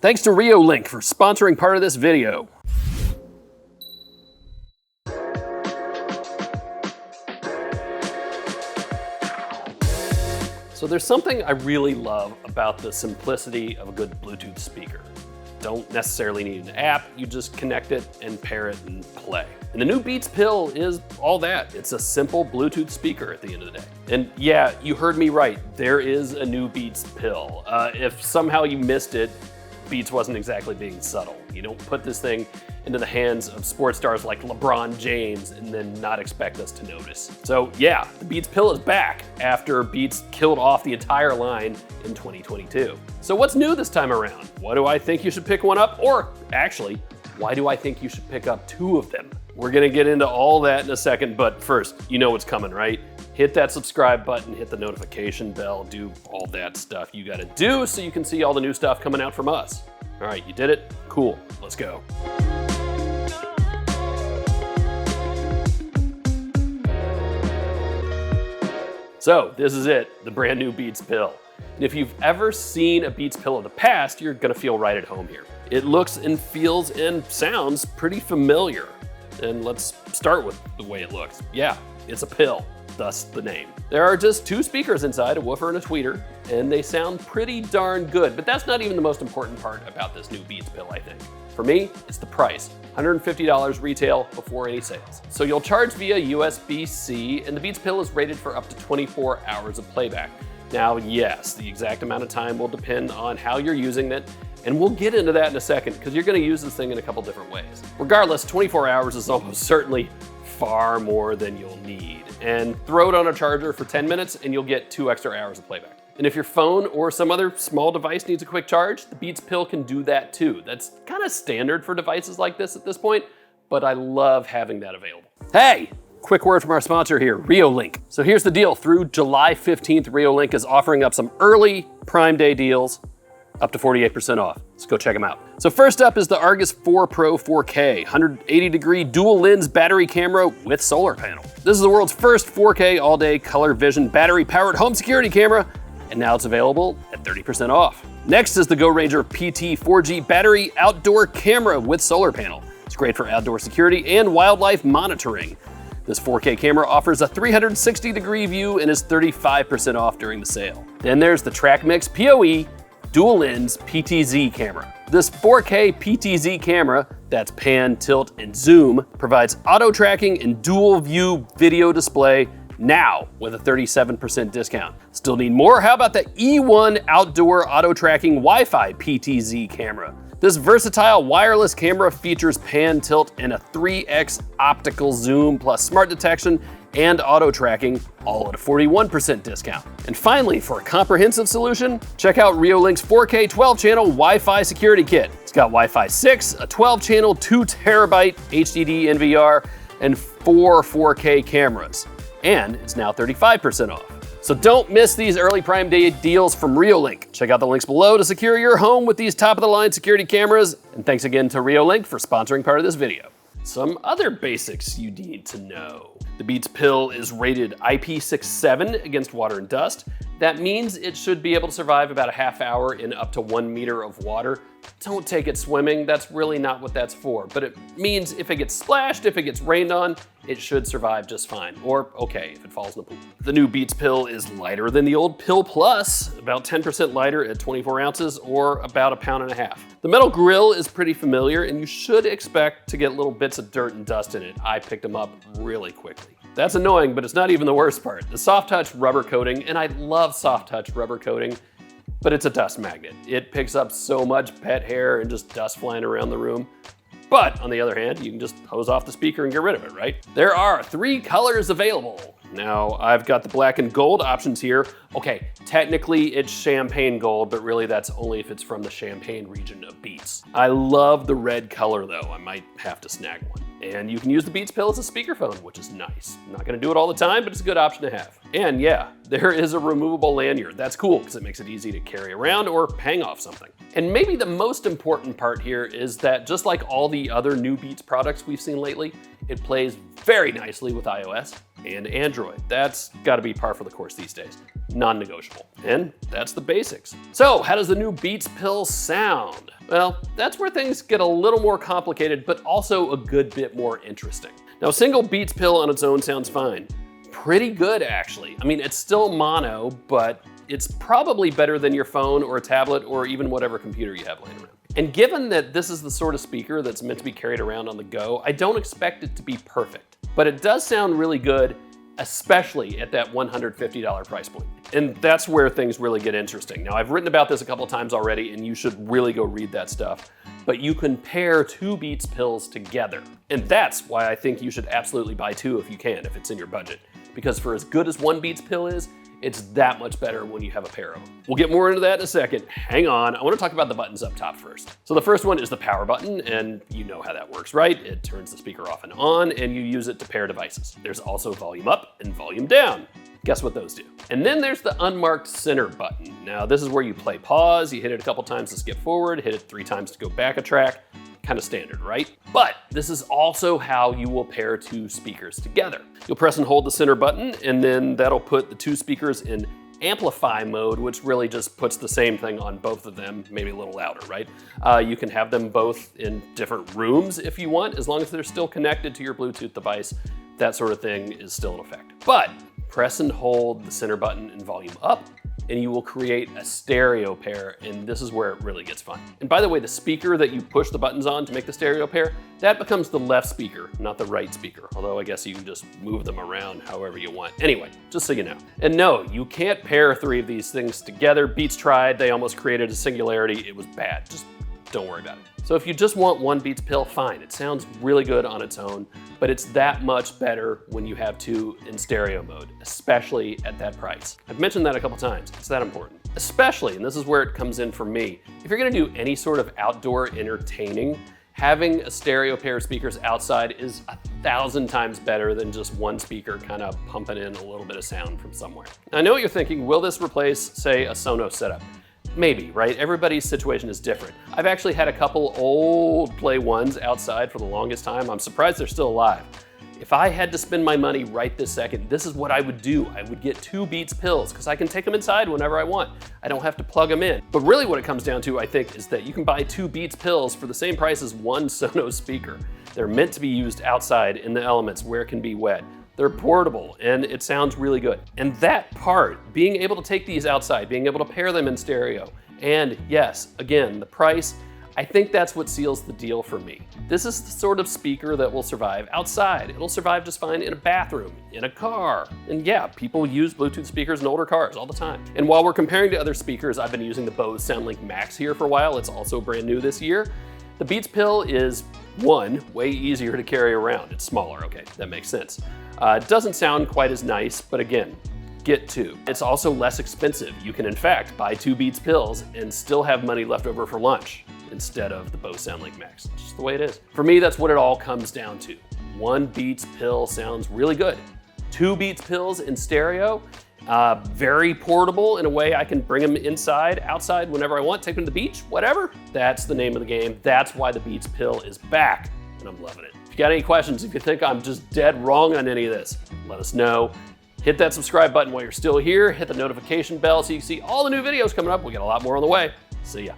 Thanks to Reolink for sponsoring part of this video. So there's something I really love about the simplicity of a good Bluetooth speaker. Don't necessarily need an app, you just connect it and pair it and play. And the new Beats Pill is all that. It's a simple Bluetooth speaker at the end of the day. And yeah, you heard me right, there is a new Beats Pill. If somehow you missed it, Beats wasn't exactly being subtle. You don't put this thing into the hands of sports stars like LeBron James and then not expect us to notice. So yeah, the Beats Pill is back after Beats killed off the entire line in 2022. So what's new this time around? Why do I think you should pick one up? Or actually, why do I think you should pick up two of them? We're gonna get into all that in a second, but first, you know what's coming, right? Hit that subscribe button, hit the notification bell, do all that stuff you gotta do so you can see all the new stuff coming out from us. All right, you did it? Cool, let's go. So this is it, the brand new Beats Pill. And if you've ever seen a Beats Pill of the past, you're gonna feel right at home here. It looks and feels and sounds pretty familiar. And let's start with the way it looks. Yeah, it's a pill, thus the name. There are just two speakers inside, a woofer and a tweeter, and they sound pretty darn good, but that's not even the most important part about this new Beats Pill, I think. For me, it's the price, $150 retail before any sales. So you'll charge via USB-C, and the Beats Pill is rated for up to 24 hours of playback. Now, yes, the exact amount of time will depend on how you're using it, and we'll get into that in a second, because you're gonna use this thing in a couple different ways. Regardless, 24 hours is almost certainly far more than you'll need. And throw it on a charger for 10 minutes and you'll get 2 extra hours of playback. And if your phone or some other small device needs a quick charge, the Beats Pill can do that too. That's kind of standard for devices like this at this point, but I love having that available. Hey! Quick word from our sponsor here, Reolink. So here's the deal, through July 15th, Reolink is offering up some early Prime Day deals, up to 48% off. Let's go check them out. So first up is the Argus 4 Pro 4K, 180-degree dual lens battery camera with solar panel. This is the world's first 4K all-day color vision battery-powered home security camera, and now it's available at 30% off. Next is the Go Ranger PT 4G battery outdoor camera with solar panel. It's great for outdoor security and wildlife monitoring. This 4K camera offers a 360-degree view and is 35% off during the sale. Then there's the TrackMix PoE dual lens PTZ camera. This 4K PTZ camera, that's pan, tilt, and zoom, provides auto tracking and dual view video display now with a 37% discount. Still need more? How about the E1 outdoor auto tracking Wi-Fi PTZ camera? This versatile wireless camera features pan, tilt, and a 3x optical zoom plus smart detection and auto tracking, all at a 41% discount. And finally, for a comprehensive solution, check out Reolink's 4K 12-channel Wi-Fi security kit. It's got Wi-Fi 6, a 12-channel 2TB HDD NVR, and 4 4K cameras. And it's now 35% off. So don't miss these early Prime Day deals from Reolink. Check out the links below to secure your home with these top-of-the-line security cameras. And thanks again to Reolink for sponsoring part of this video. Some other basics you need to know. The Beats Pill is rated IP67 against water and dust. That means it should be able to survive about a half hour in up to 1 meter of water. Don't take it swimming, that's really not what that's for. But it means if it gets splashed, if it gets rained on, it should survive just fine. Or okay, if it falls in the pool. The new Beats Pill is lighter than the old Pill Plus, about 10% lighter at 24 ounces or about 1.5 pounds. The metal grill is pretty familiar and you should expect to get little bits of dirt and dust in it. I picked them up really quickly. That's annoying, but it's not even the worst part. The soft touch rubber coating, and I love soft touch rubber coating, but it's a dust magnet. It picks up so much pet hair and just dust flying around the room. But on the other hand, you can just hose off the speaker and get rid of it, right? There are 3 colors available. Now, I've got the black and gold options here. Okay, technically it's champagne gold, but really that's only if it's from the Champagne region of Beats. I love the red color though. I might have to snag one. And you can use the Beats Pill as a speakerphone, which is nice. I'm not gonna do it all the time, but it's a good option to have. And yeah, there is a removable lanyard. That's cool, because it makes it easy to carry around or hang off something. And maybe the most important part here is that just like all the other new Beats products we've seen lately, it plays very nicely with iOS and Android. That's gotta be par for the course these days. Non-negotiable. And that's the basics. So how does the new Beats Pill sound? Well, that's where things get a little more complicated, but also a good bit more interesting. Now, a single Beats pill on its own sounds fine. Pretty good, actually. I mean, it's still mono, but it's probably better than your phone or a tablet or even whatever computer you have laying around. And given that this is the sort of speaker that's meant to be carried around on the go, I don't expect it to be perfect. But it does sound really good, especially at that $150 price point. And that's where things really get interesting. Now, I've written about this a couple times already, and you should really go read that stuff. But you can pair two Beats pills together. And that's why I think you should absolutely buy two if you can, if it's in your budget. Because for as good as one Beats pill is, it's that much better when you have a pair of them. We'll get more into that in a second. Hang on, I want to talk about the buttons up top first. So the first one is the power button, and you know how that works, right? It turns the speaker off and on, and you use it to pair devices. There's also volume up and volume down. Guess what those do? And then there's the unmarked center button. Now this is where you play pause, you hit it a couple times to skip forward, hit it 3 times to go back a track. Kind of standard, right? But this is also how you will pair two speakers together. You'll press and hold the center button, and then that'll put the two speakers in amplify mode, which really just puts the same thing on both of them, maybe a little louder, right? You can have them both in different rooms if you want, as long as they're still connected to your Bluetooth device. That sort of thing is still in effect. But press and hold the center button and volume up, and you will create a stereo pair, and this is where it really gets fun. And by the way, the speaker that you push the buttons on to make the stereo pair, that becomes the left speaker, not the right speaker, although I guess you can just move them around however you want. Anyway, just so you know. And no, you can't pair 3 of these things together. Beats tried, they almost created a singularity. It was bad, just don't worry about it. So if you just want one Beats pill, fine. It sounds really good on its own, but it's that much better when you have two in stereo mode, especially at that price. I've mentioned that a couple times, it's that important. Especially, and this is where it comes in for me, if you're gonna do any sort of outdoor entertaining, having a stereo pair of speakers outside is 1,000 times better than just one speaker kind of pumping in a little bit of sound from somewhere. Now, I know what you're thinking, will this replace, say, a Sonos setup? Maybe, right? Everybody's situation is different. I've actually had a couple old Play 1s outside for the longest time. I'm surprised they're still alive. If I had to spend my money right this second, this is what I would do. I would get 2 Beats pills because I can take them inside whenever I want. I don't have to plug them in. But really what it comes down to, I think, is that you can buy 2 Beats pills for the same price as one Sonos speaker. They're meant to be used outside in the elements where it can be wet. They're portable, and it sounds really good. And that part, being able to take these outside, being able to pair them in stereo, and yes, again, the price, I think that's what seals the deal for me. This is the sort of speaker that will survive outside. It'll survive just fine in a bathroom, in a car. And yeah, people use Bluetooth speakers in older cars all the time. And while we're comparing to other speakers, I've been using the Bose SoundLink Max here for a while. It's also brand new this year. The Beats pill is, one, way easier to carry around. It's smaller, okay, that makes sense. It doesn't sound quite as nice, but again, get 2. It's also less expensive. You can in fact buy 2 Beats pills and still have money left over for lunch instead of the Bose SoundLink Max. It's just the way it is. For me, that's what it all comes down to. 1 Beats pill sounds really good. 2 Beats pills in stereo, very portable in a way I can bring them inside, outside, whenever I want, take them to the beach, whatever. That's the name of the game. That's why the Beats pill is back, and I'm loving it. If you got any questions, if you think I'm just dead wrong on any of this, let us know. Hit that subscribe button while you're still here. Hit the notification bell so you can see all the new videos coming up. We got a lot more on the way. See ya.